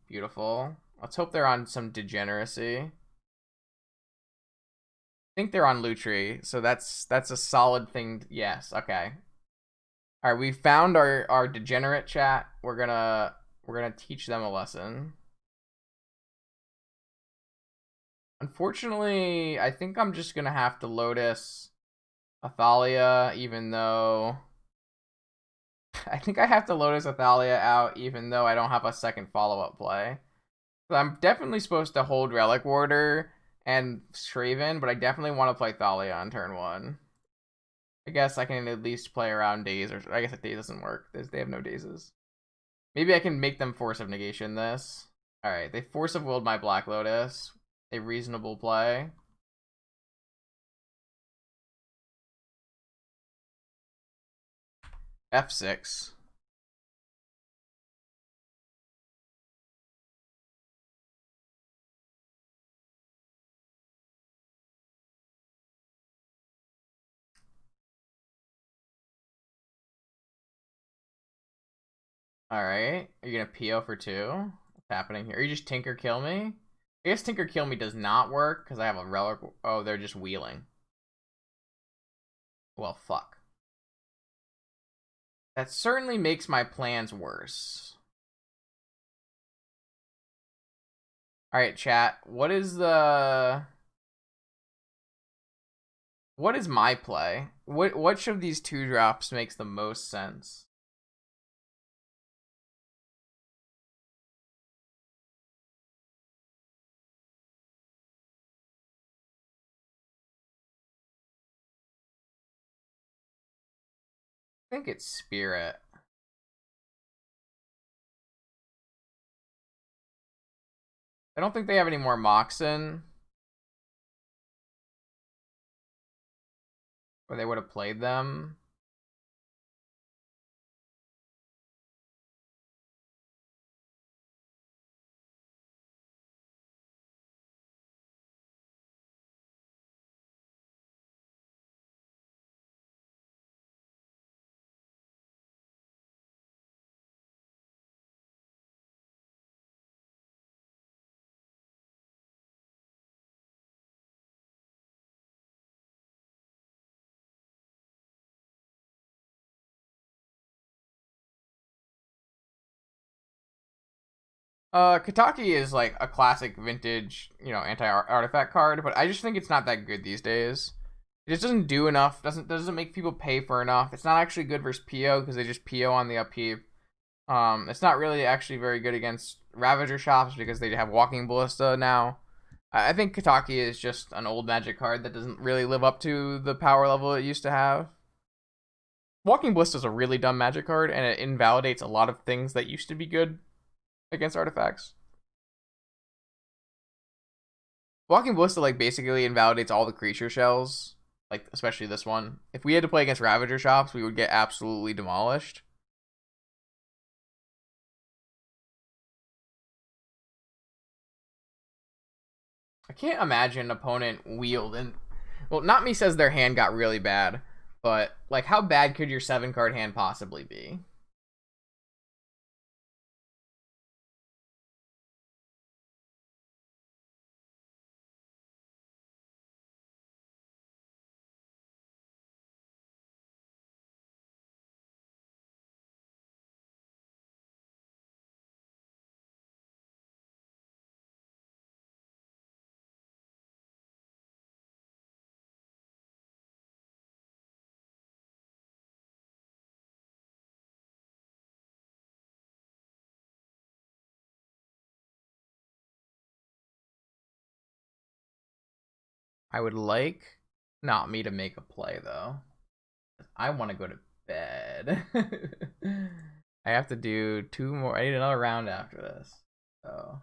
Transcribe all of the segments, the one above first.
Beautiful. Let's hope they're on some degeneracy. I think they're on Lutri, so that's a solid thing. Yes, okay. All right, we found our degenerate chat. We're gonna teach them a lesson. Unfortunately, I think I'm just gonna have to Lotus Athalia, even though I think I have to Lotus Athalia out, even though I don't have a second follow-up play. So I'm definitely supposed to hold Relic Warder and Shraven, but I definitely want to play Thalia on turn one. I guess I can at least play around Daze, or I guess if Daze doesn't work. They have no Dazes. Maybe I can make them Force of Negation this. Alright, they Force of Willed my Black Lotus. A reasonable play. F6. Alright, are you gonna PO for 2? What's happening here? Are you just Tinker Kill Me? I guess Tinker Kill Me does not work because I have a Relic. Oh, they're just wheeling. Well, fuck. That certainly makes my plans worse. Alright, chat. What is my play? Which of these 2-drops makes the most sense? I think it's Spirit. I don't think they have any more Moxen. Or they would have played them. Kataki is like a classic vintage, anti-artifact card, but I just think it's not that good these days. It just doesn't do enough. Doesn't make people pay for enough. It's not actually good versus PO because they just PO on the upkeep. It's not really actually very good against Ravager shops because they have Walking Ballista now. I think Kataki is just an old Magic card that doesn't really live up to the power level it used to have. Walking Ballista is a really dumb Magic card, and it invalidates a lot of things that used to be good against artifacts. Walking Ballista like basically invalidates all the creature shells, like especially this one. If we had to play against Ravager shops, we would get absolutely demolished. I can't imagine an opponent wield and well, Not Me says their hand got really bad, but like how bad could your 7-card hand possibly be? I would like Not Me to make a play though. I want to go to bed. I have to do 2 more. I need another round after this. So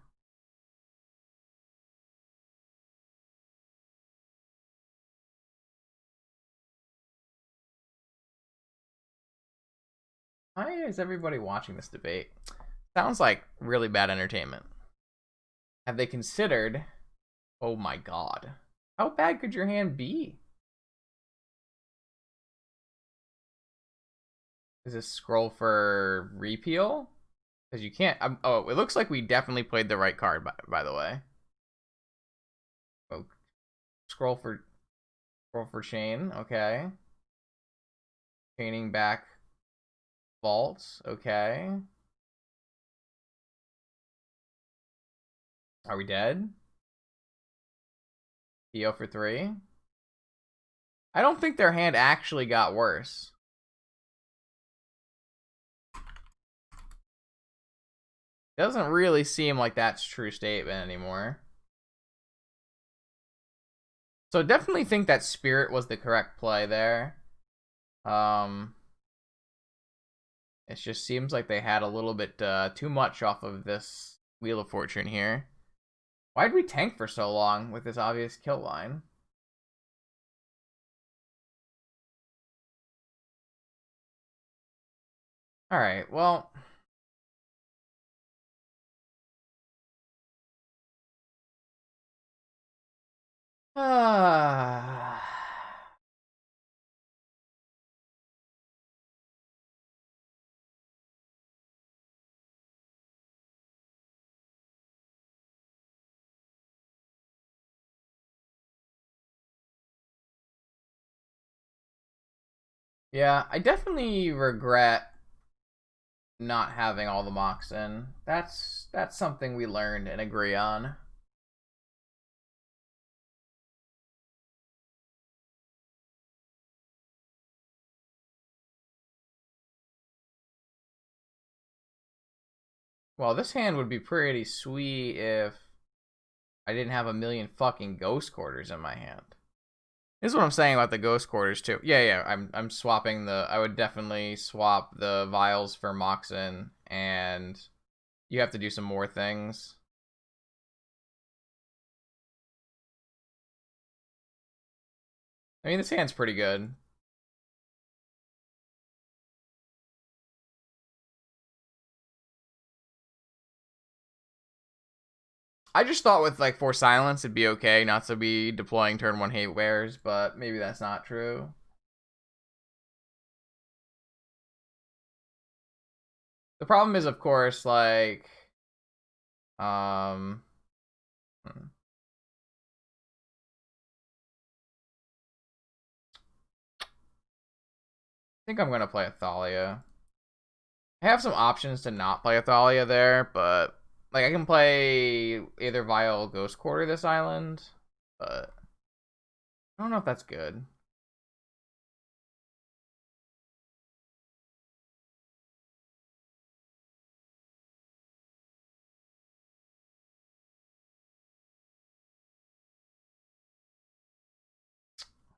why is everybody watching this debate? Sounds like really bad entertainment. Have they considered? Oh my god. How bad could your hand be? Is this scroll for repeal? Because you can't. Oh, it looks like we definitely played the right card, by the way. Oh, scroll for chain. Okay. Chaining back vaults. Okay. Are we dead? PO for 3. I don't think their hand actually got worse. Doesn't really seem like that's true statement anymore. So definitely think that Spirit was the correct play there. It just seems like they had a little bit too much off of this Wheel of Fortune here. Why'd we tank for so long with this obvious kill line? Alright, well... yeah, I definitely regret not having all the mocks in. That's something we learned and agree on. Well, this hand would be pretty sweet if I didn't have a million fucking ghost quarters in my hand. This is what I'm saying about the ghost quarters too. Yeah, I'm swapping the. I would definitely swap the vials for Moxen, and you have to do some more things. I mean, this hand's pretty good. I just thought with like Force Silence it'd be okay not to be deploying turn 1 hate wares, but maybe that's not true. The problem is, of course, like, I think I'm gonna play Athalia. I have some options to not play Athalia there, but like I can play either Vial Ghost Quarter this island, but I don't know if that's good.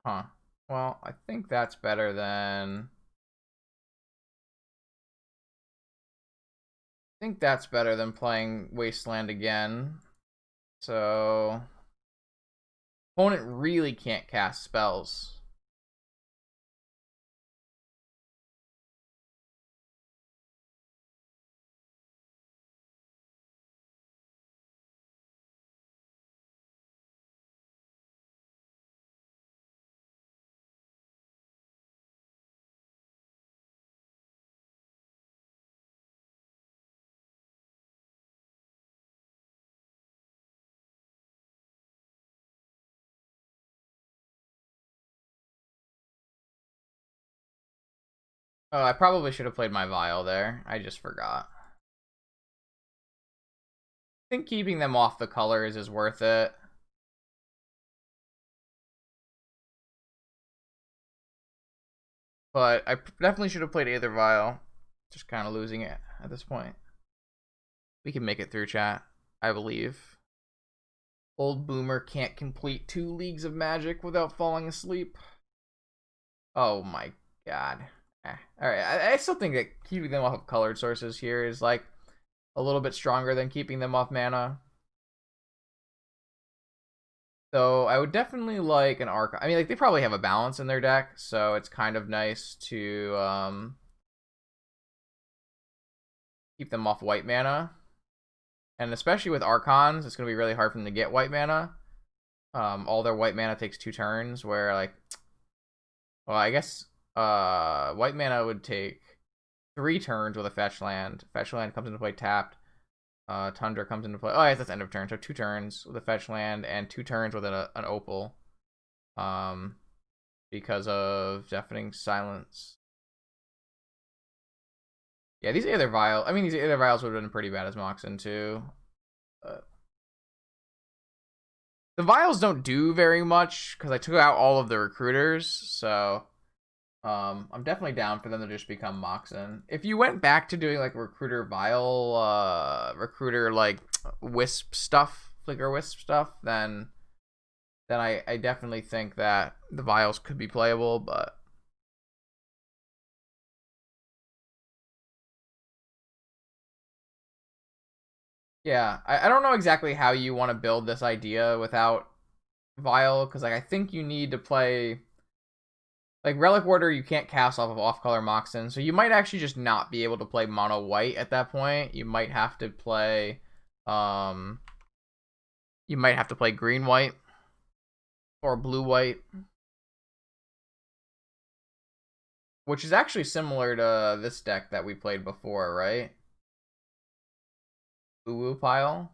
Huh. Well, I think that's better than playing Wasteland again. So opponent really can't cast spells. Oh, I probably should have played my Vial there. I just forgot. I think keeping them off the colors is worth it. But I definitely should have played either Vial. Just kind of losing it at this point. We can make it through, chat. I believe. Old Boomer can't complete 2 Leagues of Magic without falling asleep. Oh my god. Alright, I still think that keeping them off of colored sources here is like a little bit stronger than keeping them off mana. So I would definitely like an Arc. I mean, like they probably have a balance in their deck, so it's kind of nice to keep them off white mana. And especially with Archons, it's gonna be really hard for them to get white mana. All their white mana takes 2 turns, where like, well, I guess white mana would take 3 turns with a fetch land. Fetch land comes into play tapped. Tundra comes into play. Oh, yes, that's end of turn. So 2 turns with a fetch land and 2 turns with an opal. Because of Deafening Silence. Yeah, these Aether Vials. I mean, these Aether Vials would have been pretty bad as Moxen too. The Vials don't do very much because I took out all of the recruiters, so I'm definitely down for them to just become Moxen. If you went back to doing like recruiter vial, recruiter like wisp stuff, flicker wisp stuff, then I definitely think that the vials could be playable, but yeah, I don't know exactly how you want to build this idea without vial, because like I think you need to play like Relic Warder. You can't cast off of off-color Moxen, so you might actually just not be able to play mono white at that point. You might have to play green white or blue white, which is actually similar to this deck that we played before, right? Uwu pile.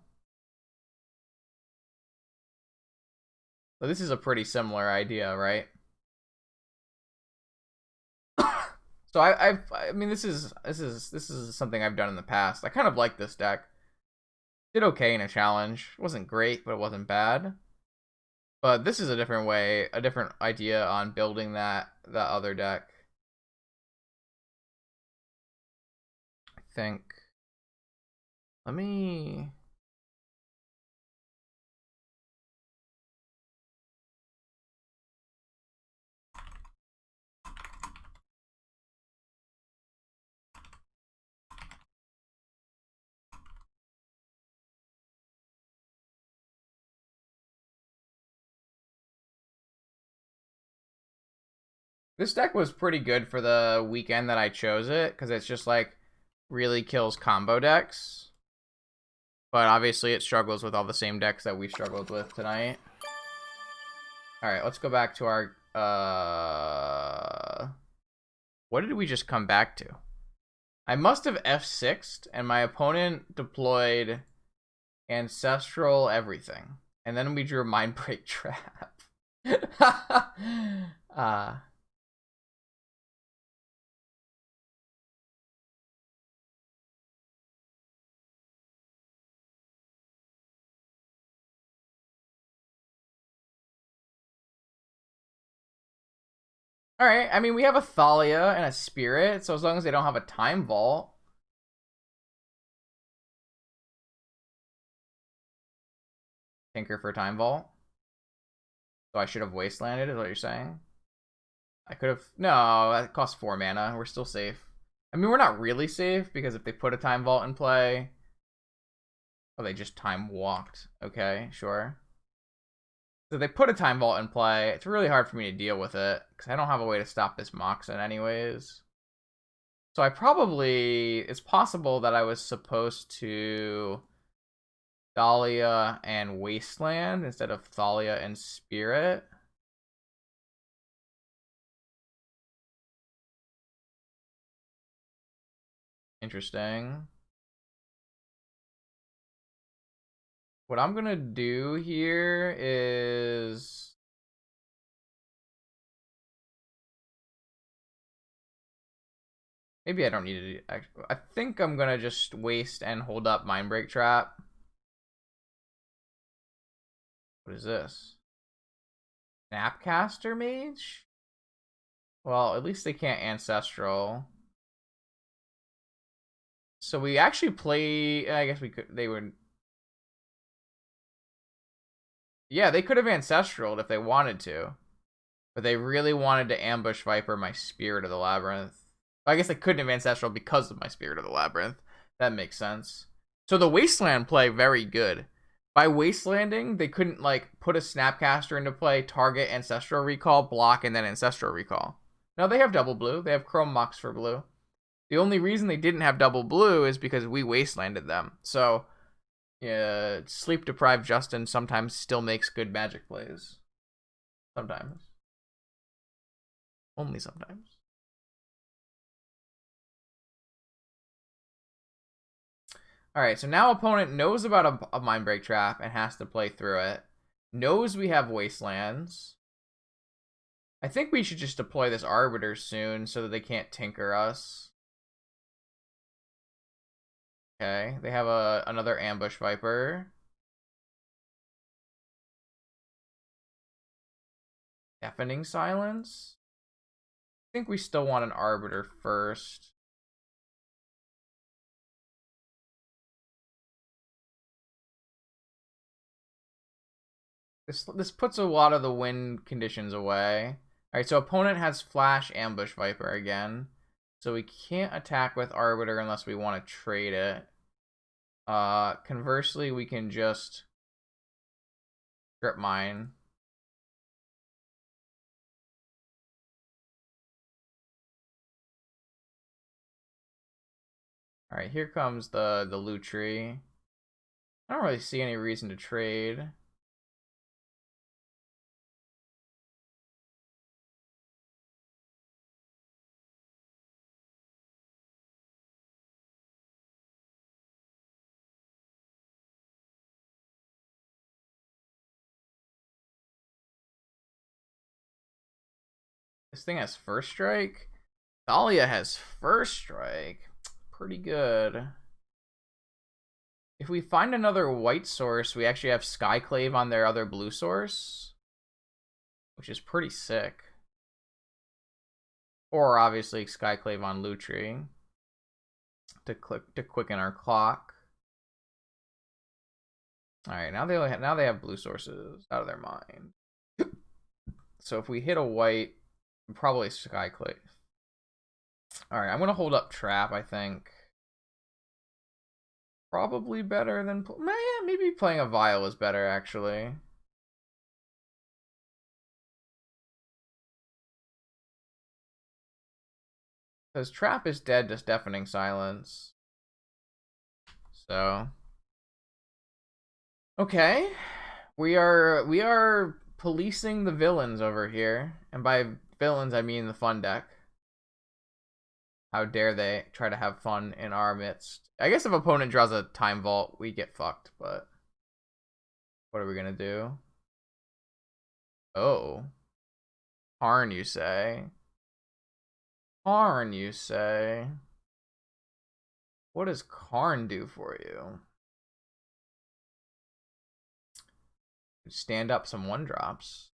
So this is a pretty similar idea, right? So I mean this is something I've done in the past. I kind of like this deck. Did okay in a challenge. It wasn't great, but it wasn't bad. But this is a different way, a different idea on building that other deck. I think. Let me. This deck was pretty good for the weekend that I chose it, because it's just like really kills combo decks. But obviously it struggles with all the same decks that we struggled with tonight. Alright, let's go back to our what did we just come back to? I must have F6'd and my opponent deployed Ancestral everything. And then we drew a Mindbreak Trap. Alright, I mean, we have a Thalia and a Spirit, so as long as they don't have a Time Vault. Tinker for Time Vault. So I should have Wastelanded, is what you're saying? I could have... No, that costs 4 mana. We're still safe. I mean, we're not really safe, because if they put a Time Vault in play... Oh, they just Time Walked. Okay, sure. So they put a Time Vault in play. It's really hard for me to deal with it, because I don't have a way to stop this Moxen anyways. So I probably... It's possible that I was supposed to... Thalia and Wasteland instead of Thalia and Spirit. Interesting. What I'm gonna do here is... Maybe I don't need to... I think I'm gonna just waste and hold up Mindbreak Trap. What is this? Snapcaster Mage? Well, at least they can't Ancestral. So we actually play... I guess we could... They would... Yeah, they could have Ancestraled if they wanted to. But they really wanted to ambush Viper my Spirit of the Labyrinth. I guess they couldn't have Ancestral because of my Spirit of the Labyrinth. That makes sense. So the Wasteland play, very good. By Wastelanding, they couldn't, like, put a Snapcaster into play, target Ancestral Recall, block, and then Ancestral Recall. No, they have double blue. They have Chrome Mox for blue. The only reason they didn't have double blue is because we Wastelanded them. So, yeah, sleep-deprived Justin sometimes still makes good Magic plays. Sometimes. Only sometimes. Alright, so now opponent knows about a Mind Break trap and has to play through it. Knows we have Wastelands. I think we should just deploy this Arbiter soon so that they can't tinker us. Okay, they have another Ambush Viper. Deafening Silence? I think we still want an Arbiter first. This puts a lot of the win conditions away. Alright, so opponent has Flash Ambush Viper again. So we can't attack with Arbiter unless we want to trade it. Conversely, we can just Strip Mine. Alright, here comes the Lutri. I don't really see any reason to trade. This thing has First Strike. Thalia has First Strike. Pretty good. If we find another white source, we actually have Skyclave on their other blue source, which is pretty sick. Or obviously Skyclave on Lutri to quicken our clock. All right, now they have blue sources out of their mind. So if we hit a white, probably Skyclave. All right, I'm gonna hold up Trap. I think probably better than maybe playing a Vial is better actually. Because Trap is dead, just Deafening Silence. So okay, we are policing the villains over here, and by villains I mean the fun deck. How dare they try to have fun in our midst? I guess if opponent draws a Time Vault, we get fucked, but what are we gonna do? Oh. Karn, you say? Karn, you say? What does Karn do for you? Stand up some 1-drops.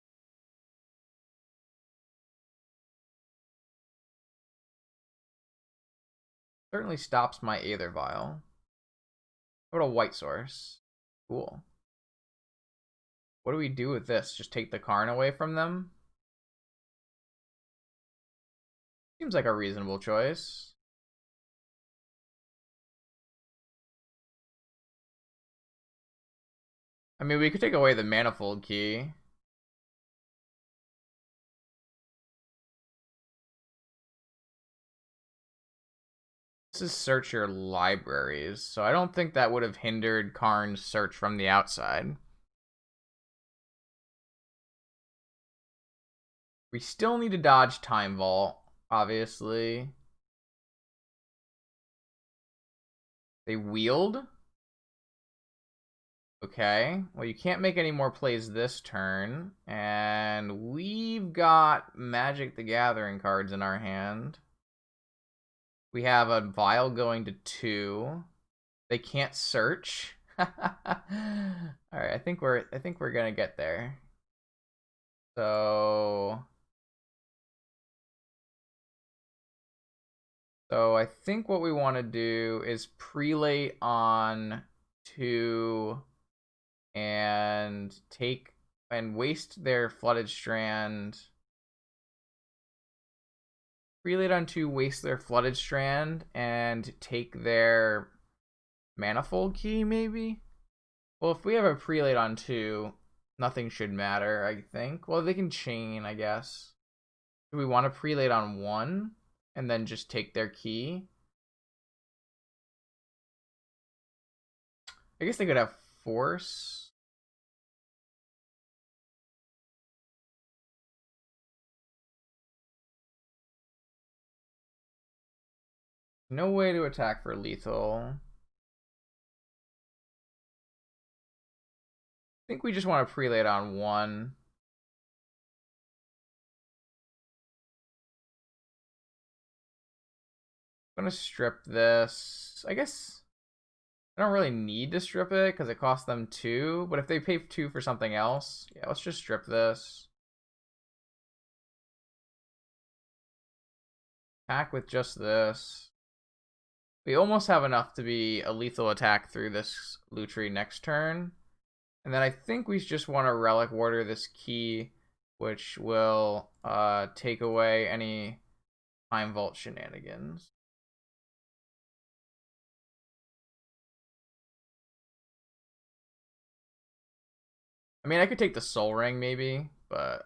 Certainly stops my Aether Vial. What a white source. Cool. What do we do with this? Just take the Karn away from them? Seems like a reasonable choice. I mean, we could take away the Manifold Key. This is search your libraries, so I don't think that would have hindered Karn's search from the outside. We still need to dodge Time Vault, obviously. They wield? Okay, well you can't make any more plays this turn, and we've got Magic the Gathering cards in our hand. We have a Vial going to 2. They can't search. Alright, I think we're gonna get there. So I think what we want to do is prelate on 2 and take and waste their Flooded Strand. Prelate on 2, waste their Flooded Strand, and take their Manifold Key, maybe? Well, if we have a prelate on 2, nothing should matter, I think. Well, they can chain, I guess. Do we want to prelate on 1 and then just take their key? I guess they could have Force. No way to attack for lethal. think we just want to prelate on 1. I'm gonna strip this. I guess I don't really need to strip it because it costs them 2. But if they pay 2 for something else, yeah, let's just strip this. Attack with just this. We almost have enough to be a lethal attack through this Lutri next turn. And then I think we just want to Relic Warder this key, which will take away any Time Vault shenanigans. I mean, I could take the Soul Ring maybe, but...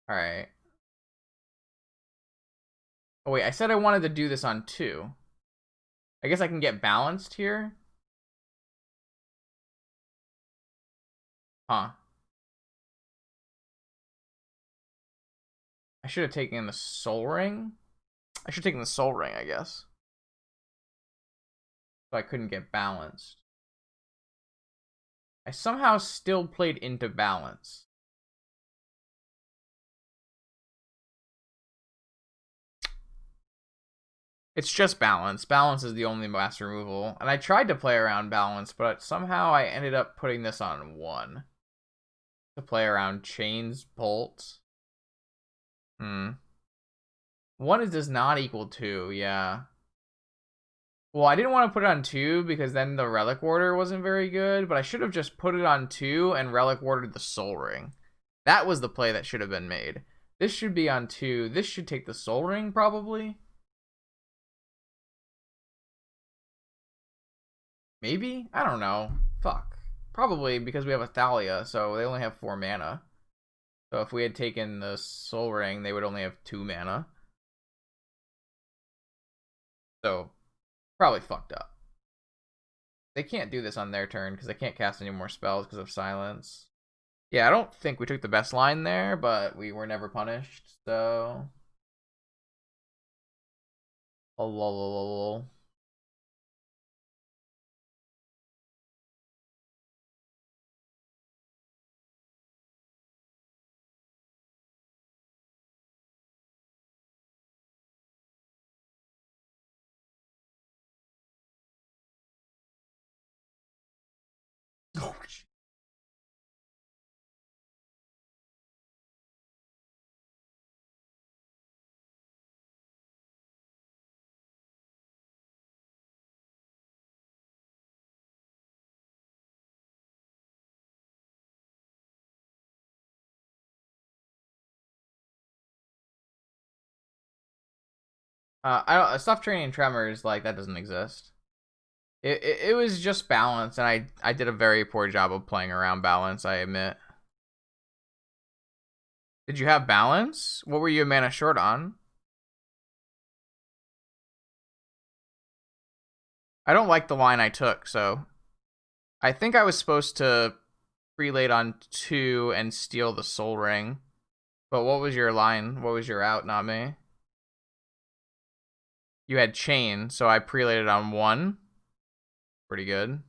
Alright. Oh wait, I said I wanted to do this on 2. I guess I can get balanced here? Huh. I should have taken the Soul Ring. I should have taken the Soul Ring, I guess. So I couldn't get balanced. I somehow still played into balance. It's just balance. Balance is the only mass removal. And I tried to play around balance, but somehow I ended up putting this on 1. To play around chains, bolts. 1 does not equal 2, yeah. Well, I didn't want to put it on 2 because then the Relic Warder wasn't very good, but I should have just put it on 2 and Relic Wardered the Soul Ring. That was the play that should have been made. This should be on 2. This should take the Soul Ring, probably. Maybe? I don't know. Fuck. Probably because we have a Thalia, so they only have 4 mana. So if we had taken the Soul Ring, they would only have 2 mana. So, probably fucked up. They can't do this on their turn because they can't cast any more spells because of silence. Yeah, I don't think we took the best line there, but we were never punished, so... Oh, lol, lol, lol. Oh, shit. I stopped training Tremors, like, that doesn't exist. It was just balance, and I did a very poor job of playing around balance, I admit. Did you have balance? What were you a mana short on? I don't like the line I took, so... I think I was supposed to prelate on 2 and steal the Soul Ring. But what was your line? What was your out, not me? You had Chain, so I prelated on 1. Pretty good.